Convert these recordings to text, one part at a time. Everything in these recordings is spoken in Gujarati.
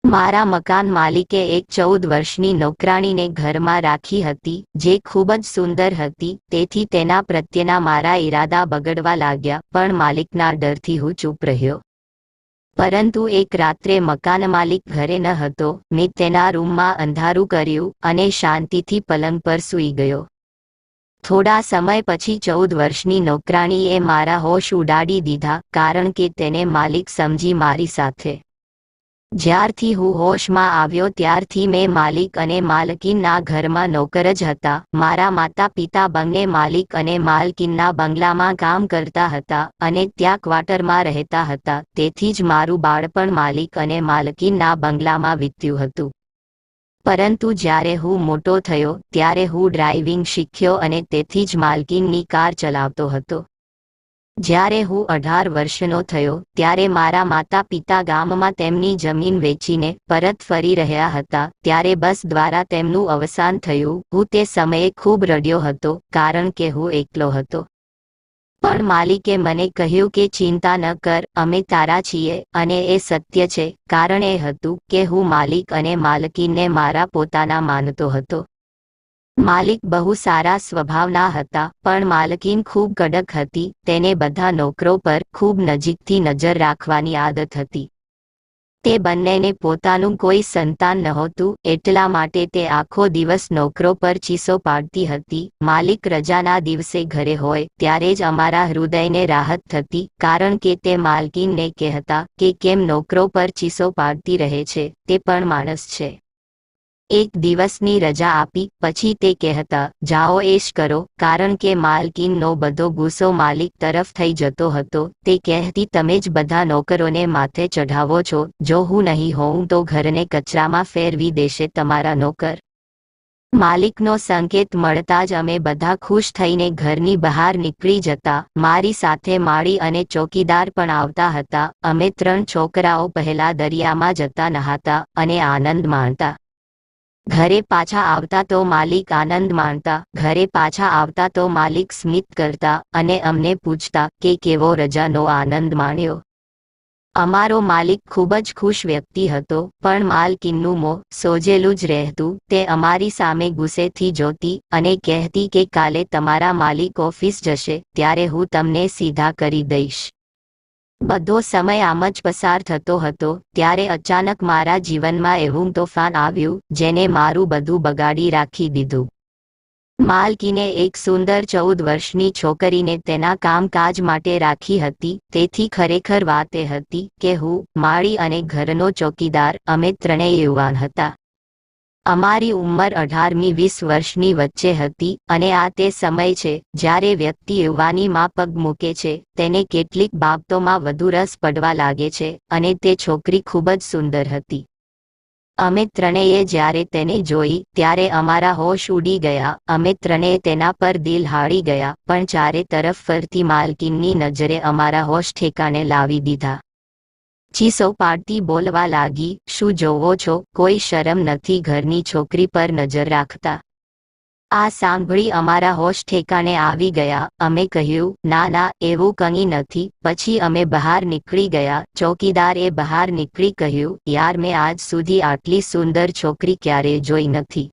મારા મકાન માલિકે એક 14 વર્ષની નોકરાણીને ઘરમાં રાખી હતી, જે ખૂબ જ સુંદર હતી, તેથી તેના પ્રત્યેના મારા ઈરાદા બગડવા લાગ્યા, પણ માલિકના ડરથી હું ચૂપ રહ્યો. પરંતુ એક રાત્રે મકાન માલિક ઘરે ન હતો. મેં તેના રૂમમાં અંધારું કર્યું અને શાંતિથી પલંગ પર સૂઈ ગયો. થોડા સમય પછી 14 વર્ષની નોકરાણીએ મારા હોશ ઉડાડી દીધા, કારણ કે તેને માલિક સમજી મારી સાથે. જ્યારથી હું હોશમાં આવ્યો ત્યારથી મેં માલિક અને માલકીનના ઘરમાં નોકર જ હતા. મારા માતા પિતા બંને માલિક અને માલકીનના બંગલામાં કામ કરતા હતા અને ત્યાં ક્વાર્ટરમાં રહેતા હતા, તેથી જ મારું બાળપણ માલિક અને માલકીનના બંગલામાં વીત્યું હતું. પરંતુ જ્યારે હું મોટો થયો ત્યારે હું ડ્રાઇવિંગ શીખ્યો અને તેથી જ માલકીનની કાર ચલાવતો હતો. જ્યારે હું 18 વર્ષનો થયો ત્યારે મારા માતા પિતા ગામમાં તેમની જમીન વેચીને પરત ફરી રહ્યા હતા, ત્યારે બસ દ્વારા તેમનું અવસાન થયું. હું તે સમયે ખૂબ રડ્યો હતો, કારણ કે હું એકલો હતો. પણ માલિકે મને કહ્યું કે ચિંતા ન કર, અમે તારા છીએ. અને એ સત્ય છે, કારણ એ હતું કે હું માલિક અને માલકીનને મારા પોતાના માનતો હતો. માલિક બહુ સારા સ્વભાવના હતા, પણ માલકીન ખૂબ કડક હતી. તેને બધા નોકરો પર ખૂબ નજીકથી નજર રાખવાની આદત હતી. તે બંનેને પોતાનું કોઈ સંતાન નહોતું, એટલા માટે તે આખો દિવસ નોકરો પર ચીસો પાડતી હતી. માલિક રજાના દિવસે ઘરે હોય ત્યારે જ અમારા હૃદયને રાહત થતી, કારણ કે તે માલકીનને કહેતા કે કેમ નોકરો પર ચીસો પાડતી રહે છે, તે પણ માણસ છે. એક દિવસની રજા આપી પછી તે કહેતા, જાઓ એશ કરો, કારણ કે માલકીનનો બધો ગુસ્સો માલિક તરફ થઈ જતો હતો. તે કહેતી, તમે જ બધા નોકરોને માથે ચઢાવો છો, જો હું નહીં હોઉં તો ઘરને કચરામાં ફેરવી દેશે તમારા નોકર. માલિકનો સંકેત મળતા જ અમે બધા ખુશ થઈને ઘરની બહાર નીકળી જતા. મારી સાથે માળી અને ચોકીદાર પણ આવતા હતા. અમે 3 છોકરાઓ પહેલા દરિયામાં જતા નહાતા અને આનંદ માણતા. ઘરે પાછા આવતા તો માલિક આનંદ માણતા. ઘરે પાછા આવતા તો માલિક સ્મિત કરતા અને અમને પૂછતા કે કેવો રજાનો આનંદ માણ્યો. અમારો માલિક ખૂબ જ ખુશ વ્યક્તિ હતો, પણ માલકીનનું મોં સોજેલું જ રહેતું. તે અમારી સામે ગુસ્સેથી જોતી અને કહેતી કે કાલે તમારા માલિક ઓફિસ જશે ત્યારે હું તમને સીધા કરી દઈશ. બધો સમય આમ જ પસાર થતો હતો. ત્યારે અચાનક મારા જીવનમાં એવું તોફાન આવ્યું જેને મારું બધું બગાડી રાખી દીધું. માલકીને એક સુંદર 14 વર્ષની છોકરીને તેના કામકાજ માટે રાખી હતી. તેથી ખરેખર વાત એ હતી કે હું, માળી અને ઘરનો ચોકીદાર, અમે ત્રણેય યુવાન હતા. અમારી ઉંમર 18-20 વર્ષની વચ્ચે હતી અને આ તે સમય છે જ્યારે વ્યક્તિ યુવાનીમાં પગ મૂકે છે. તેને કેટલીક બાબતોમાં વધુ રસ પડવા લાગે છે અને તે છોકરી ખૂબ જ સુંદર હતી. અમે ત્રણેયે જ્યારે તેને જોઈ ત્યારે અમારા હોશ ઉડી ગયા. અમે ત્રણેય તેના પર દિલ હારી ગયા, પણ ચારે તરફ ફરતી માલકીનની નજરે અમારા હોશ ઠેકાણે લાવી દીધા. ચીસો પાડતી બોલવા લાગી, શું જોવો છો, કોઈ શરમ નથી ઘરની છોકરી પર નજર રાખતા. આ સાંભળી અમારા હોશ ઠેકાણે આવી ગયા. અમે કહ્યું, ના ના, એવું કંઈ નથી. પછી અમે બહાર નીકળી ગયા. ચોકીદારે બહાર નીકળી કહ્યું, યાર, મેં આજ સુધી આટલી સુંદર છોકરી ક્યારેય જોઈ નથી.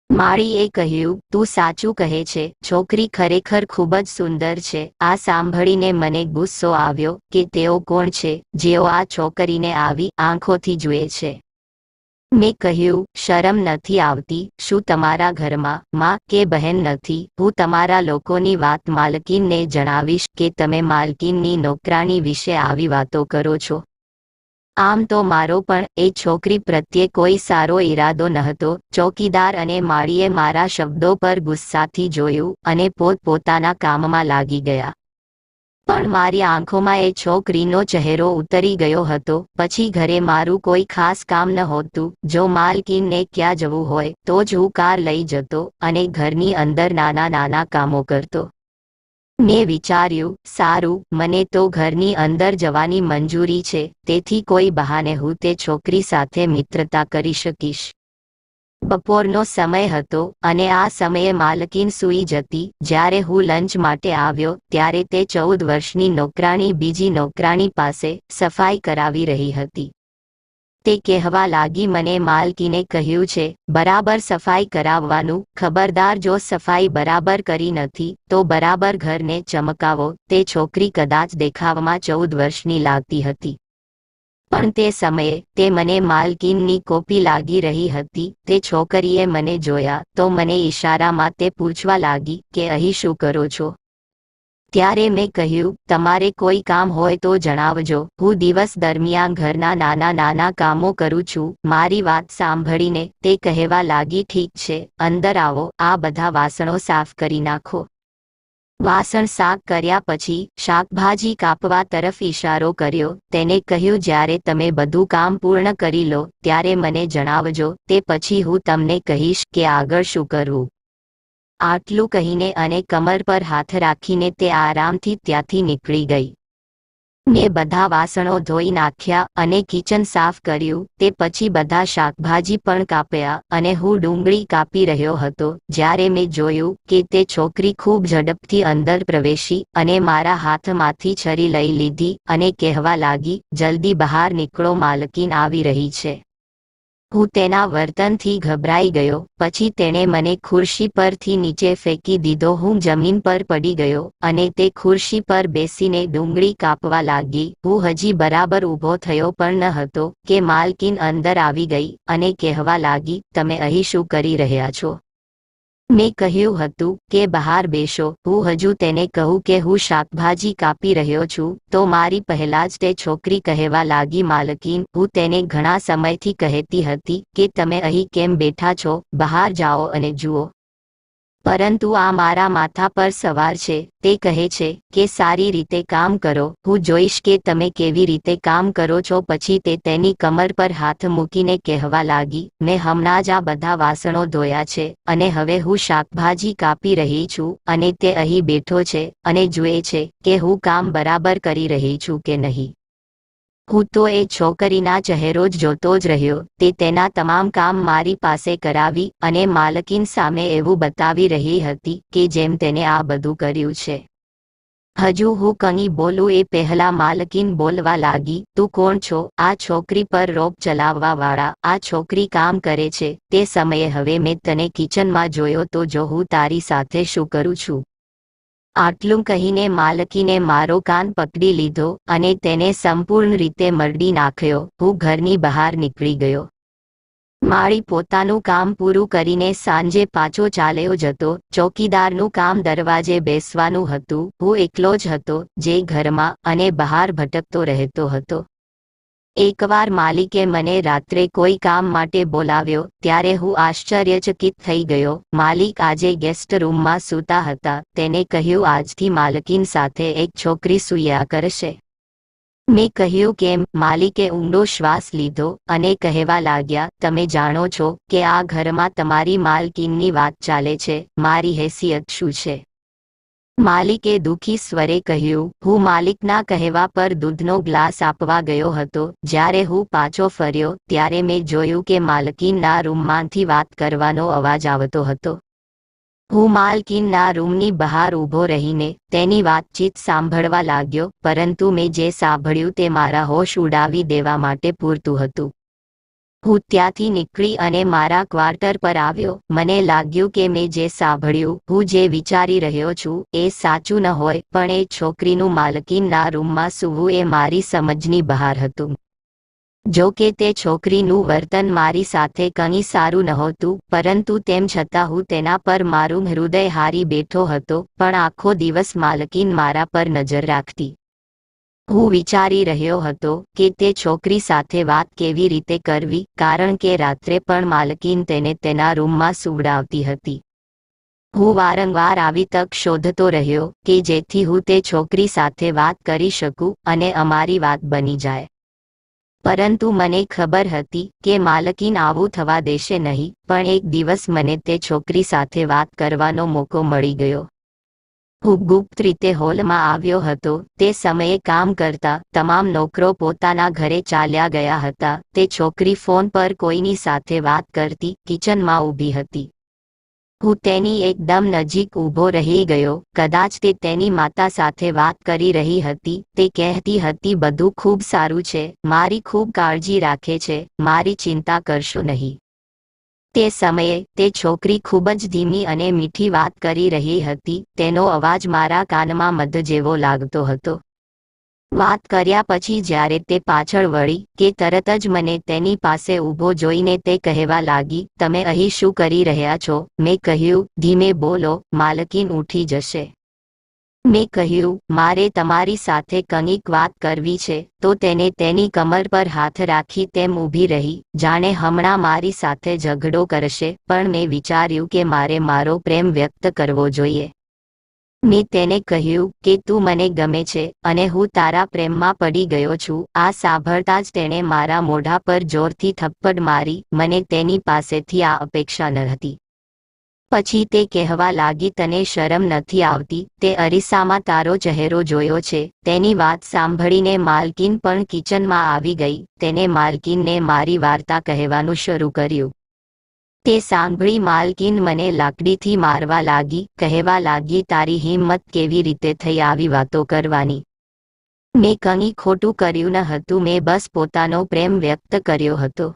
માળીએ કહ્યું, તું સાચું કહે છે, છોકરી ખરેખર ખૂબ જ સુંદર છે. આ સાંભળીને મને ગુસ્સો આવ્યો કે તેઓ કોણ છે જેઓ આ છોકરીને આવી આંખોથી જુએ છે. મેં કહ્યું, શરમ નથી આવતી? શું તમારા ઘરમાં માં કે બહેન નથી? હું તમારા લોકોની વાત માલકીનને જણાવીશ કે તમે માલકીનની નોકરાણી વિશે આવી વાતો કરો છો. આમ તો મારો પણ એ છોકરી પ્રત્યે કોઈ સારો ઈરાદો નહોતો. ચોકીદાર અને માળીએ મારા શબ્દો પર ગુસ્સાથી જોયું અને પોતપોતાના કામમાં લાગી ગયા. પણ મારી આંખોમાં એ છોકરીનો ચહેરો ઉતરી ગયો હતો. પછી ઘરે મારું કોઈ ખાસ કામ નહોતું. જો માલકીનને ક્યાં જવું હોય તો જ હું કાર લઈ જતો અને ઘરની અંદર નાના નાના કામો કરતો. મેં વિચાર્યું, સારું, મને તો ઘરની અંદર જવાની મંજૂરી છે, તેથી કોઈ બહાને હું તે છોકરી સાથે મિત્રતા કરી શકીશ. બપોરનો સમય હતો અને આ સમયે માલકીન સૂઈ જતી. જ્યારે હું લંચ માટે આવ્યો ત્યારે તે 14 વર્ષની નોકરાણી બીજી નોકરાણી પાસે સફાઈ કરાવી રહી હતી. તે કહેવા લાગી, મને માલકીને કહ્યું છે બરાબર સફાઈ કરાવવાનું, ખબરદાર જો સફાઈ બરાબર કરી નથી તો બરાબર ઘરને ચમકાવો. તે છોકરી કદાચ દેખાવમાં 14 વર્ષની લાગતી હતી, પણ તે સમયે તે મને માલકીનની કોપી લાગી રહી હતી. તે છોકરીએ મને જોયા તો મને ઈશારામાં તે પૂછવા લાગી કે અહીં શું કરો છો? ત્યારે મેં કહ્યું, તમારે કોઈ કામ હોય તો જણાવજો, હું દિવસ દરમિયાન ઘરના નાના નાના કામો કરું છું. મારી વાત સાંભળીને તે કહેવા લાગી, ઠીક છે, અંદર આવો, આ બધા વાસણો સાફ કરી નાખો. વાસણ સાફ કર્યા પછી શાકભાજી કાપવા તરફ ઈશારો કર્યો. તેને કહ્યું, જ્યારે તમે બધું કામ પૂર્ણ કરી લો ત્યારે મને જણાવજો, તે પછી હું તમને કહીશ કે આગળ શું કરવું. આટલું કહીને અને કમર પર હાથ રાખીને તે આરામથી ત્યાંથી નીકળી ગઈ. મેં બધા વાસણો ધોઈ નાખ્યા અને કિચન સાફ કર્યું. તે પછી બધા શાકભાજી પણ કાપ્યા અને હું ડુંગળી કાપી રહ્યો હતો જ્યારે મેં જોયું કે તે છોકરી ખૂબ ઝડપથી અંદર પ્રવેશી અને મારા હાથમાંથી છરી લઈ લીધી અને કહેવા લાગી, જલ્દી બહાર નીકળો, માલકીન આવી રહી છે. હું તેના વર્તનથી ગભરાઈ ગયો. પછી તેણે મને ખુરશી પરથી નીચે ફેંકી દીધો. હું જમીન પર પડી ગયો અને તે ખુરશી પર બેસીને ડુંગળી કાપવા લાગી. હું હજી બરાબર ઊભો થયો પણ ન હતો કે માલકીન અંદર આવી ગઈ અને કહેવા લાગી, તમે અહીં શું કરી રહ્યા છો? મેં કહ્યું હતું કે બહાર બેસો. હું હજુ તેને કહું કે હું શાકભાજી કાપી રહ્યો છું તો મારી પહેલા જ તે છોકરી કહેવા લાગી, માલકીન, હું તેને ઘણા સમયથી કહેતી હતી કે તમે અહીં કેમ બેઠા છો, બહાર જાઓ અને જુઓ. પરંતુ આ મારા માથા પર સવાર છે. તે કહે છે કે સારી રીતે કામ કરો, હું જોઈશ કે તમે કેવી રીતે કામ કરો છો. પછી તે તેની કમર પર હાથ મૂકીને કહેવા લાગી, મેં હમણાં જ આ બધા વાસણો ધોયા છે અને હવે હું શાકભાજી કાપી રહી છું અને તે અહીં બેઠો છે અને જુએ છે કે હું કામ બરાબર કરી રહી છું કે નહીં. હું તો એ છોકરીના ચહેરો જ જોતો જ રહ્યો. તે તેના તમામ કામ મારી પાસે કરાવી અને માલકીન સામે એવું બતાવી રહી હતી કે જેમ તેને આ બધું કર્યું છે. હજુ હું કંઈ બોલું એ પહેલા માલકીન બોલવા લાગી, તું કોણ છો? આ છોકરી પર રોપ ચલાવવા વાળા. આ છોકરી કામ કરે છે તે સમયે હવે મેં તને કિચનમાં જોયો તો જો હું તારી સાથે શું કરું છું. આટલું કહીને માલકીને મારો કાન પકડી લીધો અને તેને સંપૂર્ણ રીતે મરડી નાખ્યો. હું ઘરની બહાર નીકળી ગયો. માળી પોતાનું કામ પૂરું કરીને સાંજે પાછો ચાલ્યો જતો. ચોકીદારનું કામ દરવાજે બેસવાનું હતું. હું એકલો જ હતો જે ઘરમાં અને બહાર ભટકતો રહેતો હતો. એકવાર માલિકે મને રાત્રે કોઈ કામ માટે બોલાવ્યો ત્યારે હું આશ્ચર્યચકિત થઈ ગયો. માલિક આજે ગેસ્ટ રૂમમાં સૂતા હતા. તેને કહ્યું, આજથી માલકીન સાથે એક છોકરી સૂયા કરશે. મેં કહ્યું, કેમ? માલિકે ઊંડો શ્વાસ લીધો અને કહેવા લાગ્યા, તમે જાણો છો કે આ ઘરમાં તમારી માલકીનની વાત ચાલે છે, મારી હેસિયત શું છે? માલિકે દુઃખી સ્વરે કહ્યું. હું માલિકના કહેવા પર દૂધનો ગ્લાસ આપવા ગયો હતો. જ્યારે હું પાછો ફર્યો ત્યારે મેં જોયું કે માલકીનના રૂમમાંથી વાત કરવાનો અવાજ આવતો હતો. હું માલકીનના રૂમની બહાર ઊભો રહીને તેની વાતચીત સાંભળવા લાગ્યો, પરંતુ મેં જે સાંભળ્યું તે મારા હોશ ઉડાવી દેવા માટે પૂરતું હતું. હું ત્યાંથી નીકળી અને મારા ક્વાર્ટર પર આવ્યો. મને લાગ્યું કે મેં જે સાંભળ્યું, હું જે વિચારી રહ્યો છું એ સાચું ન હોય, પણ એ છોકરીનું માલકીનના રૂમમાં સૂવું એ મારી સમજની બહાર હતું. જો કે તે છોકરીનું વર્તન મારી સાથે કંઈ સારું નહોતું, પરંતુ તેમ છતાં હું તેના પર મારું હૃદય હારી બેઠો હતો. પણ આખો દિવસ માલકીન મારા પર નજર રાખતી. હું વિચારી રહ્યો હતો કે તે છોકરી સાથે વાત કેવી રીતે કરવી, કારણ કે રાત્રે પણ માલકીન તેને તેના રૂમમાં સુવડાવતી હતી. હું વારંવાર આવી તક શોધતો રહ્યો કે જેથી હું તે છોકરી સાથે વાત કરી શકું અને અમારી વાત બની જાય. પરંતુ મને ખબર હતી કે માલકીન આવું થવા દેશે નહીં. પણ એક દિવસ મને તે છોકરી સાથે વાત કરવાનો મોકો મળી ગયો. હું ગુપ્ત રીતે હોલમાં આવ્યો હતો. તે સમયે કામ કરતા તમામ નોકરો પોતાના ઘરે ચાલ્યા ગયા હતા. તે છોકરી ફોન પર કોઈની સાથે વાત કરતી કિચનમાં ઊભી હતી. હું તેની એકદમ નજીક ઊભો રહી ગયો. કદાચ તે તેની માતા સાથે વાત કરી રહી હતી. તે કહેતી હતી, બધું ખૂબ સારું છે, મારી ખૂબ કાળજી રાખે છે, મારી ચિંતા કરશો નહીં. તે સમયે તે છોકરી ખૂબ જ ધીમી અને મીઠી વાત કરી રહી હતી. તેનો અવાજ મારા કાનમાં મધ જેવો લાગતો હતો. વાત કર્યા પછી જ્યારે તે પાછળ વળી કે તરત જ મને તેની પાસે ઊભો જોઈને તે કહેવા લાગી, તમે અહીં શું કરી રહ્યા છો? મેં કહ્યું, ધીમે બોલો, માલકીન ઉઠી જશે. મેં કહ્યું, મારે તમારી સાથે કંઈક વાત કરવી છે. તો તેને તેની કમર પર હાથ રાખી તેમ ઊભી રહી, જાણે હમણાં મારી સાથે ઝઘડો કરશે. પણ મેં વિચાર્યું કે મારે મારો પ્રેમ વ્યક્ત કરવો જોઈએ. મેં તેને કહ્યું કે તું મને ગમે છે અને હું તારા પ્રેમમાં પડી ગયો છું. આ સાંભળતા જ તેણે મારા મોઢા પર જોરથી થપ્પડ મારી. મને તેની પાસેથી આ અપેક્ષા ન હતી. પછી તે કહેવા લાગી, તને શરમ નથી આવતી? તે અરીસામાં તારો ચહેરો જોયો છે? તેની વાત સાંભળીને માલકીન પણ કિચનમાં આવી ગઈ. તેને માલકીનને મારી વાર્તા કહેવાનું શરૂ કર્યું. તે સાંભળી માલકીન મને લાકડીથી મારવા લાગી. કહેવા લાગી, તારી હિંમત કેવી રીતે થઈ આવી વાતો કરવાની? મેં કંઈ ખોટું કર્યું ન હતું. મેં બસ પોતાનો પ્રેમ વ્યક્ત કર્યો હતો.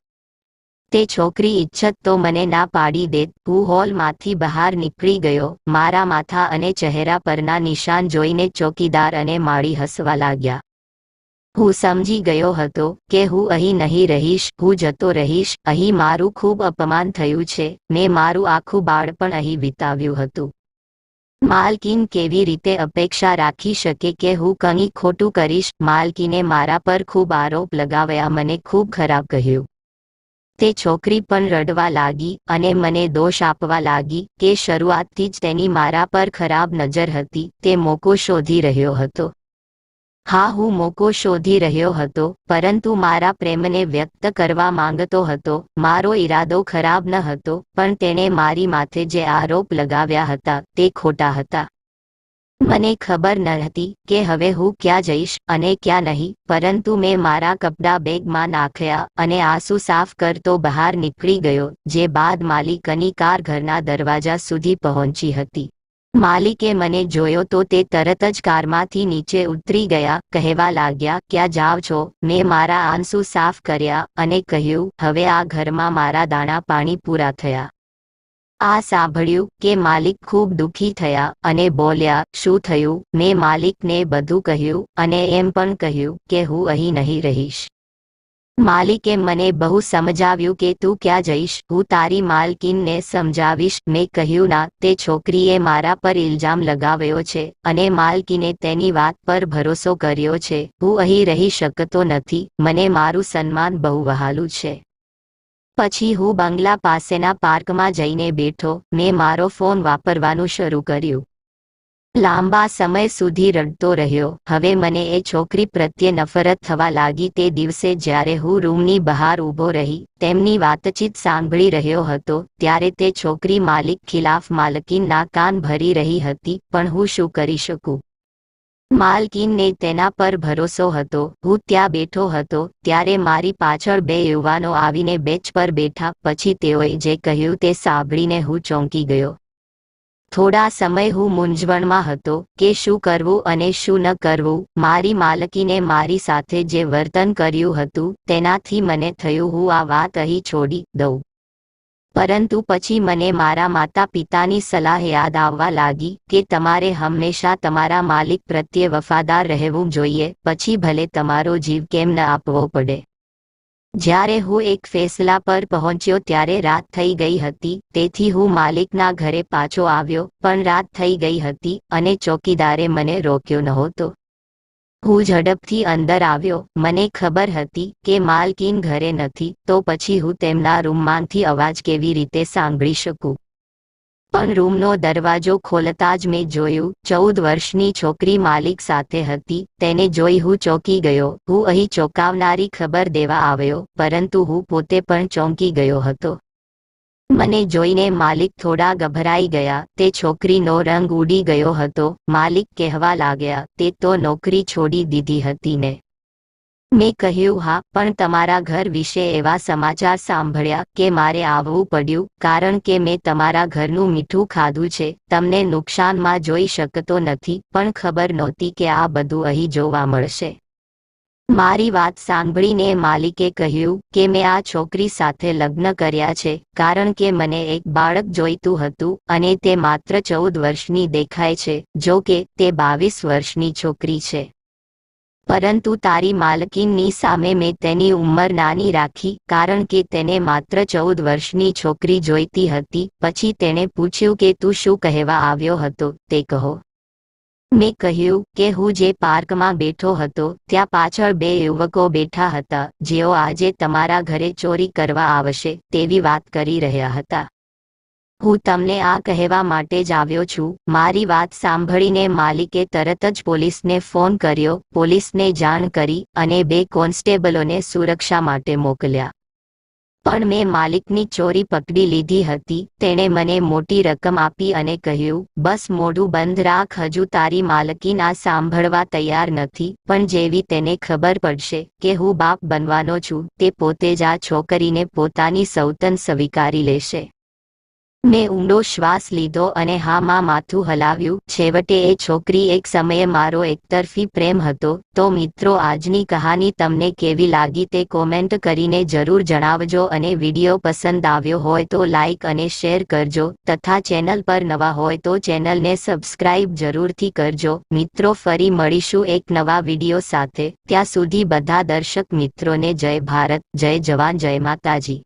તે છોકરી ઈચ્છત તો મને ના પાડી દેત. હું હોલમાંથી બહાર નીકળી ગયો. મારા માથા અને ચહેરા પરના નિશાન જોઈને ચોકીદાર અને માળી હસવા લાગ્યા. હું સમજી ગયો હતો કે હું અહીં નહીં રહીશ. હું જતો રહીશ. અહીં મારું ખૂબ અપમાન થયું છે. મેં મારું આખું બાળપણ અહીં વિતાવ્યું હતું. માલકીન કેવી રીતે અપેક્ષા રાખી શકે કે હું કંઈ ખોટું કરીશ? માલકીને મારા પર ખૂબ આરોપ લગાવ્યા. મને ખૂબ ખરાબ કહ્યું. તે છોકરી પણ રડવા લાગી અને મને દોષ આપવા લાગી કે શરૂઆતથી જ તેની મારા પર ખરાબ નજર હતી. તે મોકો શોધી રહ્યો હતો. હા, હું મોકો શોધી રહ્યો હતો, પરંતુ મારા પ્રેમને વ્યક્ત કરવા માંગતો હતો. મારો ઈરાદો ખરાબ ન હતો, પણ તેણે મારી માથે જે આરોપ લગાવ્યા હતા તે ખોટા હતા. મને ખબર ન હતી કે હવે હું ક્યાં જઈશ અને ક્યાં નહીં, પરંતુ મેં મારા કપડાં બેગમાં નાખ્યા અને આંસુ સાફ કરતો બહાર નીકળી ગયો. જે બાદ માલિકની કાર ઘરના દરવાજા સુધી પહોંચી હતી. માલિકે મને જોયો તો તે તરત જ કારમાંથી નીચે ઉતરી ગયા. કહેવા લાગ્યા, ક્યાં જાવ છો? મેં મારા આંસુ સાફ કર્યા અને કહ્યું, હવે આ ઘરમાં મારા દાણા પાણી પૂરા થયા. આ સાંભળ્યું કે માલિક ખૂબ દુઃખી થયા અને બોલ્યા, શું થયું? મેં માલિકને બધું કહ્યું અને એમ પણ કહ્યું કે હું અહીં નહીં રહીશ. માલિકે મને બહુ સમજાવ્યું કે તું ક્યાં જઈશ? હું તારી માલકીનને સમજાવીશ. મેં કહ્યું, ના, તે છોકરીએ મારા પર ઇલ્ઝામ લગાવ્યો છે અને માલકીને તેની વાત પર ભરોસો કર્યો છે. હું અહીં રહી શકતો નથી. મને મારું સન્માન બહુ વહાલું છે. પછી હું બંગલા પાસેના પાર્કમાં જઈને બેઠો. મેં મારો ફોન વાપરવાનું શરૂ કર્યું. લાંબા સમય સુધી રડતો રહ્યો. હવે મને એ છોકરી પ્રત્યે નફરત થવા લાગી. તે દિવસે જ્યારે હું રૂમની બહાર ઊભો રહી તેમની વાતચીત સાંભળી રહ્યો હતો ત્યારે તે છોકરી માલિક ખિલાફ માલકીનના કાન ભરી રહી હતી. પણ હું શું કરી શકું? માલકીનને તેના પર ભરોસો હતો. હું ત્યાં બેઠો હતો ત્યારે મારી પાછળ બે યુવાનો આવીને બેન્ચ પર બેઠા. પછી તેઓએ જે કહ્યું તે સાંભળીને હું ચોંકી ગયો. થોડા સમય હું મૂંઝવણમાં હતો કે શું કરવું અને શું ન કરવું. મારી માલકીને મારી સાથે જે વર્તન કર્યું હતું તેનાથી મને થયું હું આ વાત અહીં છોડી દઉં. પરંતુ પછી મને મારા માતા પિતાની સલાહ યાદ આવવા લાગી કે તમારે હંમેશા તમારા માલિક પ્રત્યે વફાદાર રહેવું જોઈએ, પછી ભલે તમારો જીવ કેમ ન આપવો પડે. જ્યારે હું એક ફેસલા પર પહોંચ્યો ત્યારે રાત થઈ ગઈ હતી. તેથી હું માલિકના ઘરે પાછો આવ્યો, પણ રાત થઈ ગઈ હતી અને ચોકીદારે મને રોક્યો નહોતો. હું ઝડપથી અંદર આવ્યો. મને ખબર હતી કે માલકીન ઘરે નથી, તો પછી હું તેમના રૂમમાંથી અવાજ કેવી રીતે સાંભળી શકું? પણ રૂમનો દરવાજો ખોલતા જ મેં જોયું 14 વર્ષની છોકરી માલિક સાથે હતી. તેને જોઈ હું ચોંકી ગયો. હું અહીં ચોંકાવનારી ખબર દેવા આવ્યો, પરંતુ હું પોતે પણ ચોંકી ગયો હતો. મને જોઈને માલિક થોડા ગભરાઈ ગયા. તે છોકરીનો રંગ ઉડી ગયો હતો. માલિક કહેવા લાગ્યા, તે તો નોકરી છોડી દીધી હતી ને? મેં કહ્યું હા, પણ તમારા ઘર વિશે એવા સમાચાર સાંભળ્યા કે મારે આવવું પડ્યું, કારણ કે મેં તમારા ઘરનું મીઠું ખાધું છે. તમને નુકસાનમાં જોઈ શકતો નથી, પણ ખબર નહોતી કે આ બધું અહીં જોવા મળશે. મારી વાત સાંભળીને માલિકે કહ્યું કે મેં આ છોકરી સાથે લગ્ન કર્યા છે, કારણ કે મને એક બાળક જોઈતું હતું અને તે માત્ર 14 વર્ષની દેખાય છે. જો કે તે 22 વર્ષની છોકરી છે. પરંતુ તારી માલકીનની સામે મેં તેની ઉંમર નાની રાખી, કારણ કે તેને માત્ર 14 વર્ષની છોકરી જોઈતી હતી. પછી તેણે પૂછ્યું કે તું શું કહેવા આવ્યો હતો તે કહો. મેં કહ્યું કે હું જે પાર્કમાં બેઠો હતો ત્યાં પાછળ 2 યુવકો બેઠા હતા, જેઓ આજે તમારા ઘરે ચોરી કરવા આવશે તેવી વાત કરી રહ્યા હતા. હું તમને આ કહેવા માટે જ આવ્યો છું. મારી વાત સાંભળીને માલિકે તરત જ પોલીસને ફોન કર્યો. પોલીસને જાણ કરી અને 2 કોન્સ્ટેબલોને સુરક્ષા માટે મોકલ્યા. પણ મેં માલિકની ચોરી પકડી લીધી હતી. તેણે મને મોટી રકમ આપી અને કહ્યું, બસ મોઢું બંધ રાખ, હજુ તારી માલકીન આ સાંભળવા તૈયાર નથી, પણ જેવી તેને ખબર પડશે કે હું બાપ બનવાનો છું, તે પોતે જ આ છોકરીને પોતાની સૌતન સ્વીકારી લેશે. મેં ઊંડો શ્વાસ લીધો અને હામાં માથું હલાવ્યું. છેવટે એ છોકરી એક સમયે મારો એકતરફી પ્રેમ હતો. તો મિત્રો, આજની કહાની તમને કેવી લાગી તે કોમેન્ટ કરીને જરૂર જણાવજો અને વિડીયો પસંદ આવ્યો હોય તો લાઈક અને શેર કરજો, તથા ચેનલ પર નવા હોય તો ચેનલને સબસ્ક્રાઇબ જરૂરથી કરજો. મિત્રો, ફરી મળીશું એક નવા વિડીયો સાથે. ત્યાં સુધી બધા દર્શક મિત્રોને જય ભારત, જય જવાન, જય માતાજી.